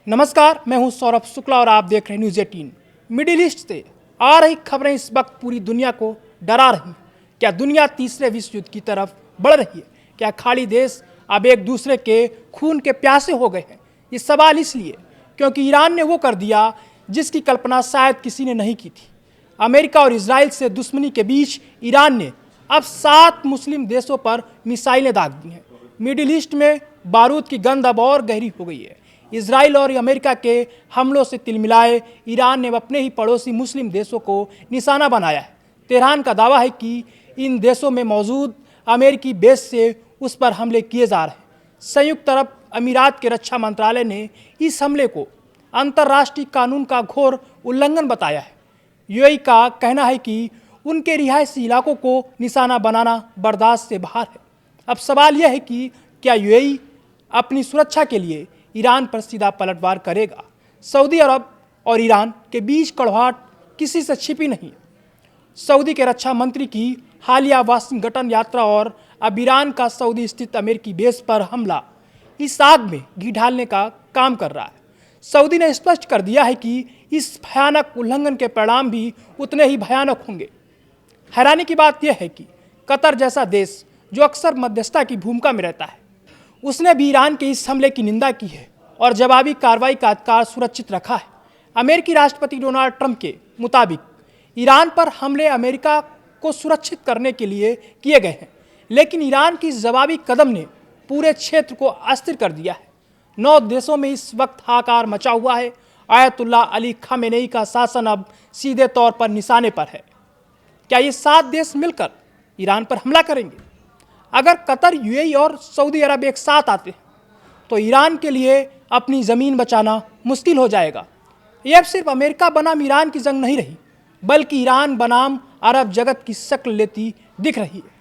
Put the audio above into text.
नमस्कार, मैं हूं सौरभ शुक्ला और आप देख रहे हैं न्यूज़ 18। मिडिल ईस्ट से आ रही खबरें इस वक्त पूरी दुनिया को डरा रही हैं। क्या दुनिया तीसरे विश्व युद्ध की तरफ बढ़ रही है? क्या खाड़ी देश अब एक दूसरे के खून के प्यासे हो गए हैं? ये सवाल इसलिए क्योंकि ईरान ने वो कर दिया जिसकी कल्पना शायद किसी ने नहीं की थी। अमेरिका और इजराइल से दुश्मनी के बीच ईरान ने अब 7 मुस्लिम देशों पर मिसाइलें दाग दी हैं। मिडिल ईस्ट में बारूद की गंध अब और गहरी हो गई है। इजराइल और अमेरिका के हमलों से तिलमिलाए ईरान ने अपने ही पड़ोसी मुस्लिम देशों को निशाना बनाया है। तेहरान का दावा है कि इन देशों में मौजूद अमेरिकी बेस से उस पर हमले किए जा रहे हैं। संयुक्त अरब अमीरात के रक्षा मंत्रालय ने इस हमले को अंतर्राष्ट्रीय कानून का घोर उल्लंघन बताया है। यूएई का कहना है कि उनके रिहायशी इलाकों को निशाना बनाना बर्दाश्त से बाहर है। अब सवाल यह है कि क्या यूएई अपनी सुरक्षा के लिए ईरान पर सीधा पलटवार करेगा? सऊदी अरब और ईरान के बीच कड़वाहट किसी से छिपी नहीं है। सऊदी के रक्षा मंत्री की हालिया वाशिंगटन यात्रा और अब ईरान का सऊदी स्थित अमेरिकी बेस पर हमला इस आग में घी डालने का काम कर रहा है। सऊदी ने स्पष्ट कर दिया है कि इस भयानक उल्लंघन के परिणाम भी उतने ही भयानक होंगे। हैरानी की बात यह है कि कतर जैसा देश जो अक्सर मध्यस्थता की भूमिका में रहता है, उसने भी ईरान के इस हमले की निंदा की है और जवाबी कार्रवाई का अधिकार सुरक्षित रखा है। अमेरिकी राष्ट्रपति डोनाल्ड ट्रंप के मुताबिक ईरान पर हमले अमेरिका को सुरक्षित करने के लिए किए गए हैं, लेकिन ईरान की जवाबी कदम ने पूरे क्षेत्र को अस्थिर कर दिया है। 9 देशों में इस वक्त हाहाकार मचा हुआ है। आयतुल्लाह अली खामेनेई का शासन अब सीधे तौर पर निशाने पर है। क्या ये 7 देश मिलकर ईरान पर हमला करेंगे? अगर कतर, यूएई और सऊदी अरब एक साथ आते हैं तो ईरान के लिए अपनी ज़मीन बचाना मुश्किल हो जाएगा। यह सिर्फ अमेरिका बनाम ईरान की जंग नहीं रही, बल्कि ईरान बनाम अरब जगत की शक्ल लेती दिख रही है।